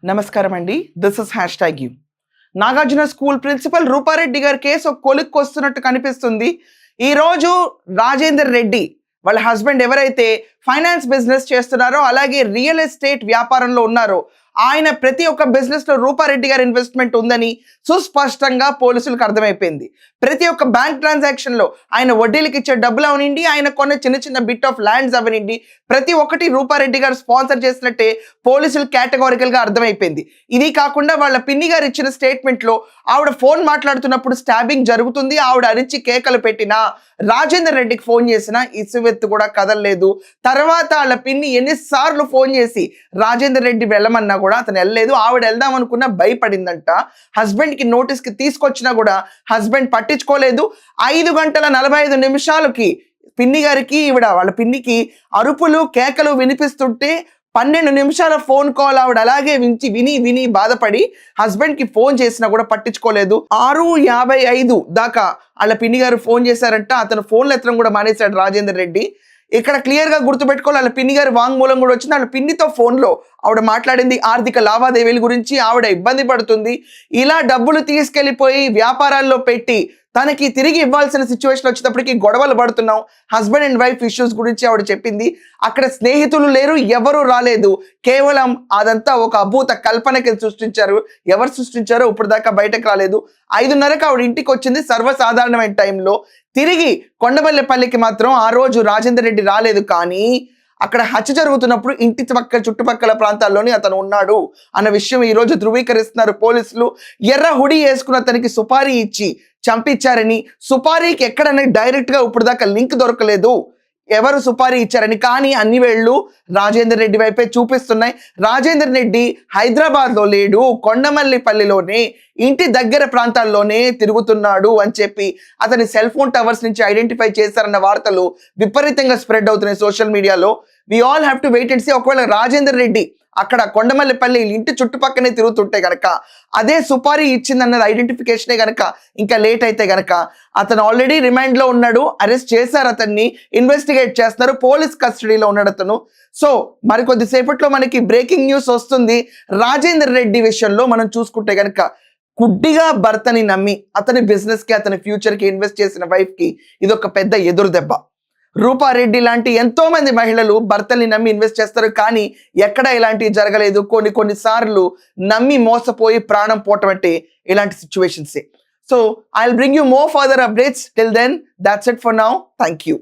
నమస్కారం అండి. This is #you. Nagarjuna school principal Roopa Reddy గారి కేసు ఒక కొలిక్కి వస్తున్నట్టు కనిపిస్తుంది. ఈరోజు రాజేందర్ రెడ్డి వాళ్ళ హస్బెండ్ ఎవరైతే ఫైనాన్స్ బిజినెస్ చేస్తున్నారో అలాగే రియల్ ఎస్టేట్ వ్యాపారంలో ఉన్నారో ఆయన ప్రతి ఒక్క బిజినెస్ లో రూపారెడ్డి గారి ఇన్వెస్ట్మెంట్ ఉందని సుస్పష్టంగా పోలీసులకు అర్థమైపోయింది. ప్రతి ఒక్క బ్యాంక్ ట్రాన్సాక్షన్ లో ఆయన వడ్డీలకు ఇచ్చే డబ్బులు అవనండి, ఆయన కొన్న చిన్న చిన్న బిట్ ఆఫ్ ల్యాండ్స్ అవనండి, ప్రతి ఒక్కటి రూపారెడ్డి గారు స్పాన్సర్ చేసినట్టే పోలీసులు కేటగారికల్ గా అర్థమైపోయింది. ఇది కాకుండా వాళ్ళ పిన్ని గారు ఇచ్చిన స్టేట్మెంట్ లో ఆవిడ ఫోన్ మాట్లాడుతున్నప్పుడు స్టాబింగ్ జరుగుతుంది, ఆవిడ అరిచి కేకలు పెట్టినా రాజేందర్ రెడ్డికి ఫోన్ చేసినా ఇసువెత్తు కూడా కదలలేదు. తర్వాత వాళ్ళ పిన్ని ఎన్నిసార్లు ఫోన్ చేసి రాజేందర్ రెడ్డి వెళ్ళమన్నా కూడా అతను వెళ్ళలేదు. ఆవిడ వెళ్దాం అనుకున్నా భయపడిందంట. హస్బెండ్ కి నోటీస్ కి తీసుకొచ్చినా కూడా హస్బెండ్ పట్టించుకోలేదు. 5:45 పిన్ని గారికి వాళ్ళ పిన్నికి అరుపులు కేకలు వినిపిస్తుంటే 12 నిమిషాల ఫోన్ కాల్ ఆవిడ అలాగే విని బాధపడి హస్బెండ్ కి ఫోన్ చేసినా కూడా పట్టించుకోలేదు. 6:55 దాకా వాళ్ళ పిన్ని గారు ఫోన్ చేశారంట. అతను ఫోన్లు ఎత్తడం కూడా మానేశాడు రాజేందర్ రెడ్డి. ఇక్కడ క్లియర్ గా గుర్తుపెట్టుకోవాలి, వాళ్ళ పిన్ని గారి వాంగ్మూలం కూడా వచ్చింది. వాళ్ళ పిన్నితో ఫోన్లో ఆవిడ మాట్లాడింది ఆర్థిక లావాదేవీల గురించి. ఆవిడ ఇబ్బంది పడుతుంది, ఇలా డబ్బులు తీసుకెళ్లిపోయి వ్యాపారాల్లో పెట్టి తనకి తిరిగి ఇవ్వాల్సిన సిచ్యువేషన్ వచ్చేటప్పటికి గొడవలు పడుతున్నాం, హస్బెండ్ అండ్ వైఫ్ ఇష్యూస్ గురించి ఆవిడ చెప్పింది. అక్కడ స్నేహితులు లేరు, ఎవరు రాలేదు, కేవలం అదంతా ఒక అభూత కల్పనకి సృష్టించారు. ఎవరు సృష్టించారో ఇప్పుడు దాకా బయటకు రాలేదు. 5:30కి ఆవిడ ఇంటికి వచ్చింది సర్వసాధారణమైన టైంలో. తిరిగి కొండమల్లెపల్లికి మాత్రం ఆ రోజు రాజేందర్ రెడ్డి రాలేదు. కానీ అక్కడ హత్య జరుగుతున్నప్పుడు ఇంటి చుట్టుపక్కల ప్రాంతాల్లోనే అతను ఉన్నాడు అన్న విషయం ఈ రోజు ధృవీకరిస్తున్నారు పోలీసులు. ఎర్ర హుడీ వేసుకున్న అతనికి సుపారీ ఇచ్చి చంపించారని, సుపారీకి ఎక్కడనే డైరెక్ట్ గా ఇప్పుడు దాకా లింక్ దొరకలేదు ఎవరు సుపారీ ఇచ్చారని. కానీ అన్ని వేళ్ళు రాజేందర్ రెడ్డి వైపే చూపిస్తున్నాయి. రాజేందర్ రెడ్డి హైదరాబాద్ లో లేడు, కొండమల్లిపల్లిలోనే ఇంటి దగ్గర ప్రాంతాల్లోనే తిరుగుతున్నాడు అని చెప్పి అతని సెల్ ఫోన్ టవర్స్ నుంచి ఐడెంటిఫై చేశారన్న వార్తలు విపరీతంగా స్ప్రెడ్ అవుతున్నాయి సోషల్ మీడియాలో. We all have to wait and see. ఒకవేళ రాజేందర్ రెడ్డి అక్కడ కొండమల్లిపల్లి ఇంటి చుట్టుపక్కనే తిరుగుతుంటే గనక, అదే సుపారీ ఇచ్చిందన్నది ఐడెంటిఫికేషనే గనక ఇంకా లేట్ అయితే గనక, అతను ఆల్రెడీ రిమాండ్ లో ఉన్నాడు, అరెస్ట్ చేశారు, అతన్ని ఇన్వెస్టిగేట్ చేస్తున్నారు, పోలీస్ కస్టడీలో ఉన్నాడు అతను. సో మరికొద్ది సేపట్లో మనకి బ్రేకింగ్ న్యూస్ వస్తుంది. రాజేందర్ రెడ్డి విషయంలో మనం చూసుకుంటే గనక గుడ్డిగా భర్తని నమ్మి అతని బిజినెస్ కి అతని ఫ్యూచర్ కి ఇన్వెస్ట్ చేసిన వైఫ్ కి ఇది ఒక పెద్ద ఎదురు దెబ్బ. రూపారెడ్డి లాంటి ఎంతో మంది మహిళలు భర్తల్ని నమ్మి ఇన్వెస్ట్ చేస్తారు, కానీ ఎక్కడ ఇలాంటివి జరగలేదు. కొన్నిసార్లు నమ్మి మోసపోయి ప్రాణం పోవటం అంటే ఇలాంటి సిచ్యువేషన్సే. So I will bring you more further updates. Till then, that's it for now. Thank you.